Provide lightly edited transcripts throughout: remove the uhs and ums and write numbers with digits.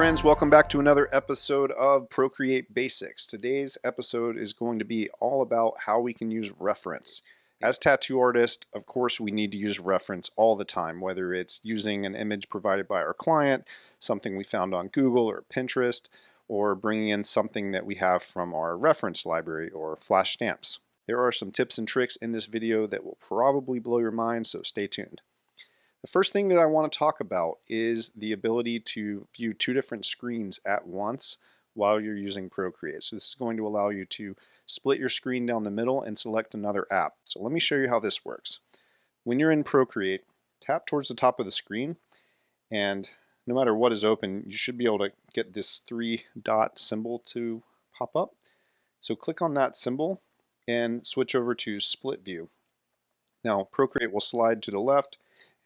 friends, welcome back to another episode of Procreate Basics. Today's episode is going to be all about how we can use reference. As tattoo artists, of course, we need to use reference all the time, whether it's using an image provided by our client, something we found on Google or Pinterest, or bringing in something that we have from our reference library or flash stamps. There are some tips and tricks in this video that will probably blow your mind, so stay tuned. The first thing that I want to talk about is the ability to view two different screens at once while you're using Procreate. So this is going to allow you to split your screen down the middle and select another app. So let me show you how this works. When you're in Procreate, tap towards the top of the screen, and no matter what is open, you should be able to get this 3-dot symbol to pop up. So click on that symbol and switch over to Split View. Now Procreate will slide to the left,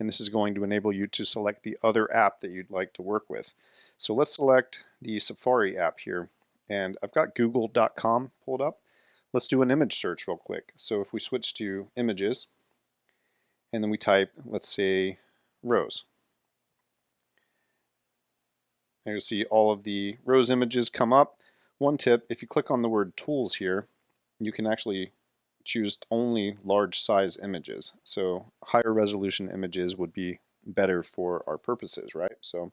and this is going to enable you to select the other app that you'd like to work with. So let's select the Safari app here, and I've got google.com pulled up. Let's do an image search real quick. So if we switch to images, and then we type, let's say, rose. And you'll see all of the rose images come up. One tip, if you click on the word tools here, you can actually choose only large size images. So higher resolution images would be better for our purposes, right? So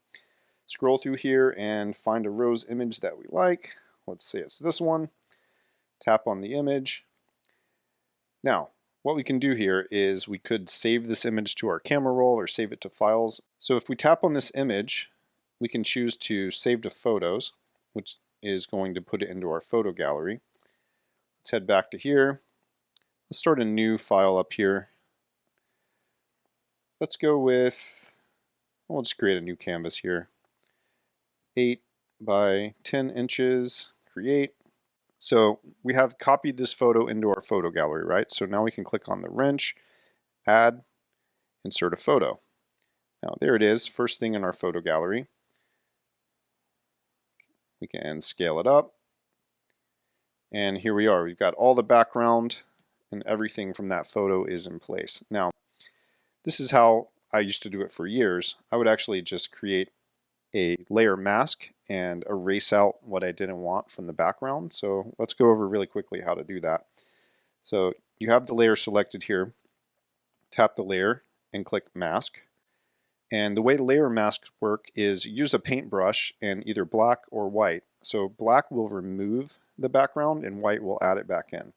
scroll through here and find a rose image that we like. Let's say it's this one. Tap on the image. Now, what we can do here is we could save this image to our camera roll or save it to files. So if we tap on this image, we can choose to save to photos, which is going to put it into our photo gallery. Let's head back to here. Let's start a new file up here. Let's go with, we'll just create a new canvas here. 8 by 10 inches, create. So we have copied this photo into our photo gallery, right? So now we can click on the wrench, add, insert a photo. Now there it is, first thing in our photo gallery. We can scale it up. And here we are, we've got all the background and everything from that photo is in place. Now, this is how I used to do it for years. I would actually just create a layer mask and erase out what I didn't want from the background. So let's go over really quickly how to do that. So you have the layer selected here. Tap the layer and click mask. And the way layer masks work is use a paintbrush and either black or white. So black will remove the background and white will add it back in.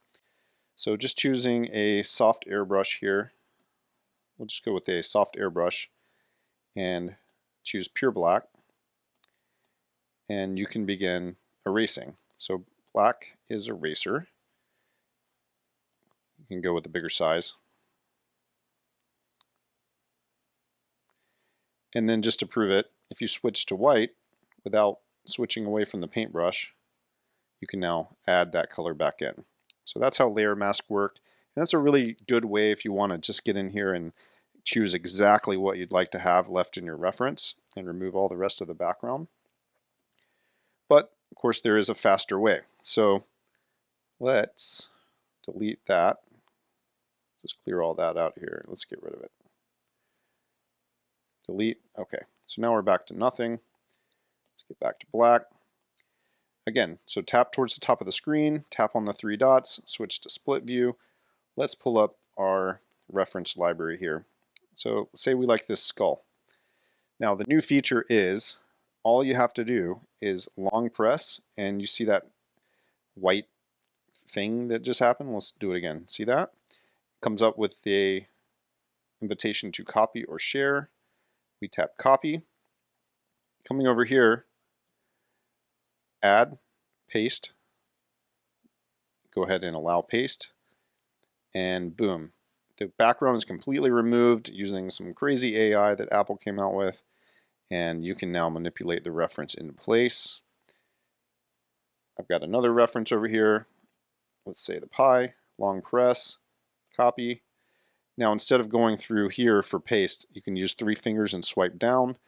So just choosing a soft airbrush here, we'll just go with a soft airbrush and choose pure black, and you can begin erasing. So black is eraser. You can go with the bigger size. And then just to prove it, if you switch to white without switching away from the paintbrush, you can now add that color back in. So that's how layer mask worked. And that's a really good way if you want to just get in here and choose exactly what you'd like to have left in your reference and remove all the rest of the background. But of course there is a faster way. So let's delete that. Just clear all that out here. Let's get rid of it. Delete. Okay. So now we're back to nothing. Let's get back to black. Again, so tap towards the top of the screen, tap on the 3 dots, switch to split view. Let's pull up our reference library here. So say we like this skull. Now the new feature is all you have to do is long press, and you see that white thing that just happened. Let's do it again. See that? Comes up with the invitation to copy or share. We tap copy. Coming over here, add, paste, go ahead and allow paste, and boom. The background is completely removed using some crazy AI that Apple came out with, and you can now manipulate the reference into place. I've got another reference over here. Let's say the pie, long press, copy. Now instead of going through here for paste, you can use 3 fingers and swipe down,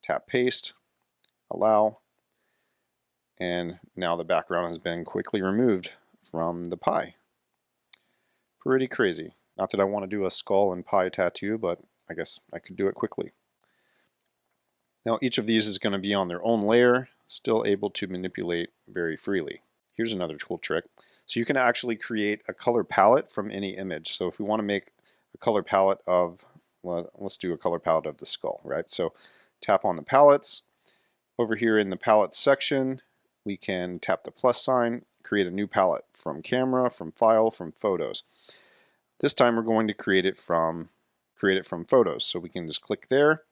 tap paste, allow, and now the background has been quickly removed from the pie. Pretty crazy. Not that I want to do a skull and pie tattoo, but I guess I could do it quickly. Now each of these is going to be on their own layer, still able to manipulate very freely. Here's another cool trick. So you can actually create a color palette from any image. So if we want to make a color palette of, well, let's do a color palette of the skull, right? So tap on the palettes. Over here in the palette section, we can tap the plus sign, create a new palette from camera, from file, from photos. This time we're going to create it from photos. So we can just click there.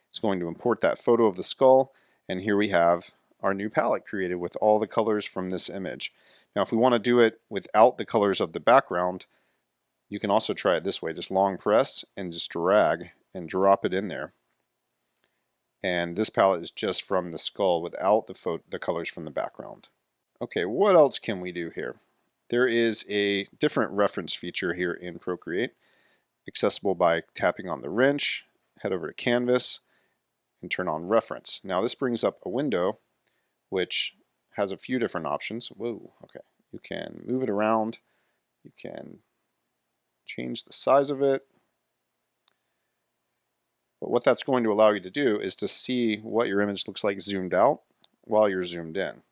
It's going to import that photo of the skull, and here we have our new palette created with all the colors from this image. Now if we want to do it without the colors of the background, you can also try it this way. Just long press and just drag and drop it in there. And this palette is just from the skull without the colors from the background. Okay, what else can we do here? There is a different reference feature here in Procreate, accessible by tapping on the wrench, head over to Canvas, and turn on reference. Now this brings up a window which has a few different options. Whoa, okay. You can move it around, you can change the size of it. But what that's going to allow you to do is to see what your image looks like zoomed out while you're zoomed in.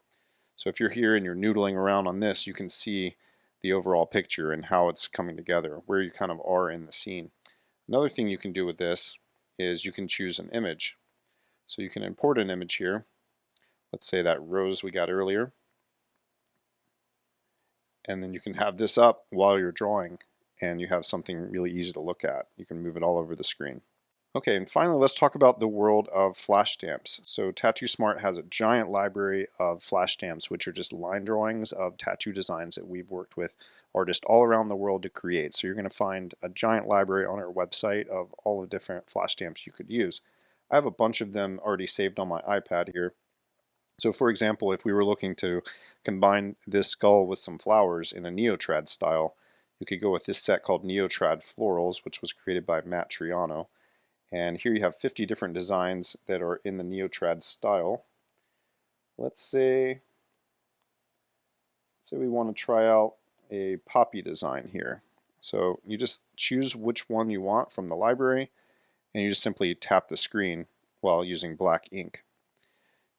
So if you're here and you're noodling around on this, you can see the overall picture and how it's coming together, where you kind of are in the scene. Another thing you can do with this is you can choose an image. So you can import an image here. Let's say that rose we got earlier. And then you can have this up while you're drawing and you have something really easy to look at. You can move it all over the screen. Okay, and finally let's talk about the world of flash stamps. So Tattoo Smart has a giant library of flash stamps, which are just line drawings of tattoo designs that we've worked with artists all around the world to create. So you're going to find a giant library on our website of all the different flash stamps you could use. I have a bunch of them already saved on my iPad here. So for example, if we were looking to combine this skull with some flowers in a Neotrad style, you could go with this set called Neotrad Florals, which was created by Matt Triano. And here you have 50 different designs that are in the Neotrad style. Let's say we want to try out a poppy design here. So you just choose which one you want from the library, and you just simply tap the screen while using black ink.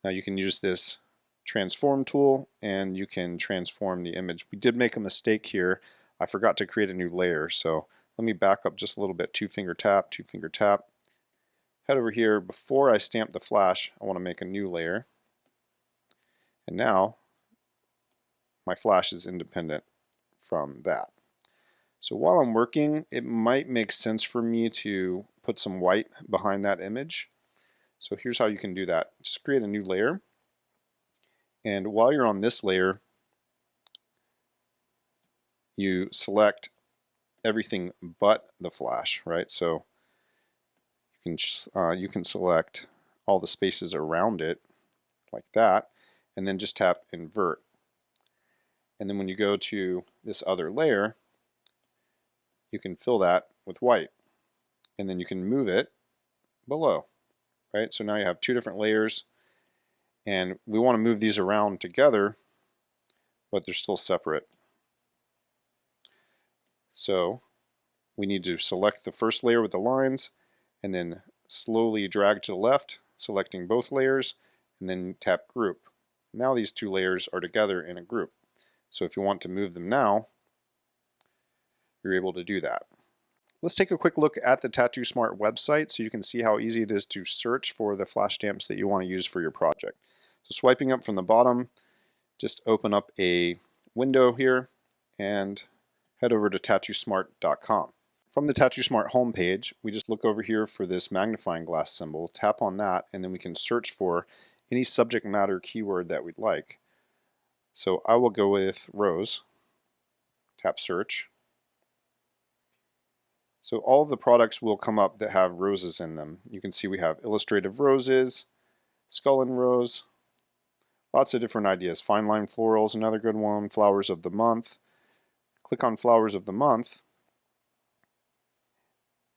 Now you can use this transform tool and you can transform the image. We did make a mistake here. I forgot to create a new layer, so let me back up just a little bit. Two-finger tap, two-finger tap. Head over here. Before I stamp the flash, I want to make a new layer. And now my flash is independent from that. So while I'm working, it might make sense for me to put some white behind that image. So here's how you can do that. Just create a new layer. And while you're on this layer, you select everything but the flash, right? So you can select all the spaces around it like that, and then just tap invert. And then when you go to this other layer, you can fill that with white, and then you can move it below, right? So now you have two different layers, and we want to move these around together, but they're still separate. So we need to select the first layer with the lines, and then slowly drag to the left, selecting both layers, and then tap group. Now these two layers are together in a group. So if you want to move them now, you're able to do that. Let's take a quick look at the Tattoo Smart website so you can see how easy it is to search for the flash stamps that you want to use for your project. So swiping up from the bottom, just open up a window here and head over to tattoosmart.com. From the Tattoo Smart homepage, we just look over here for this magnifying glass symbol, tap on that, and then we can search for any subject matter keyword that we'd like. So I will go with rose, tap search. So all of the products will come up that have roses in them. You can see we have illustrative roses, skull and rose, lots of different ideas. Fine line florals, another good one, flowers of the month. Click on flowers of the month,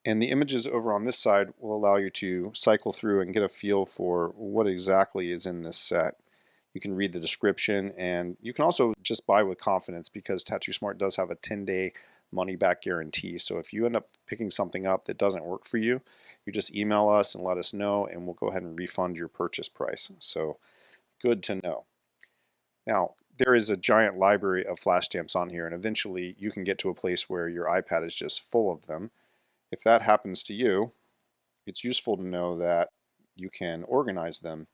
and the images over on this side will allow you to cycle through and get a feel for what exactly is in this set. You can read the description, and you can also just buy with confidence because Tattoo Smart does have a 10-day money back guarantee. So if you end up picking something up that doesn't work for you, you just email us and let us know, and we'll go ahead and refund your purchase price. So good to know. Now, there is a giant library of flash stamps on here, and eventually you can get to a place where your iPad is just full of them. If that happens to you, it's useful to know that you can organize them.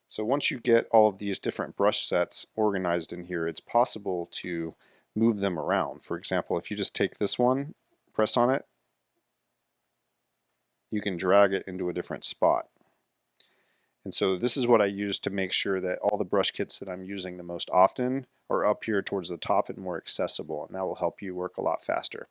So once you get all of these different brush sets organized in here, it's possible to move them around. For example, if you just take this one, press on it, you can drag it into a different spot. And so this is what I use to make sure that all the brush kits that I'm using the most often are up here towards the top and more accessible, and that will help you work a lot faster.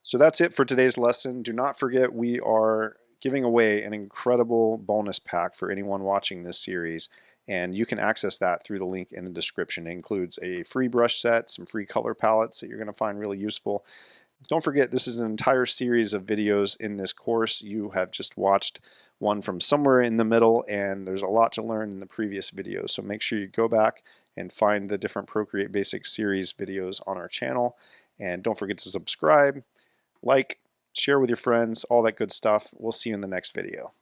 So that's it for today's lesson. Do not forget we are giving away an incredible bonus pack for anyone watching this series, and you can access that through the link in the description. It includes a free brush set, some free color palettes that you're going to find really useful. Don't forget, this is an entire series of videos in this course. You have just watched one from somewhere in the middle, and there's a lot to learn in the previous videos. So make sure you go back and find the different Procreate Basics series videos on our channel. And don't forget to subscribe, like, share with your friends, all that good stuff. We'll see you in the next video.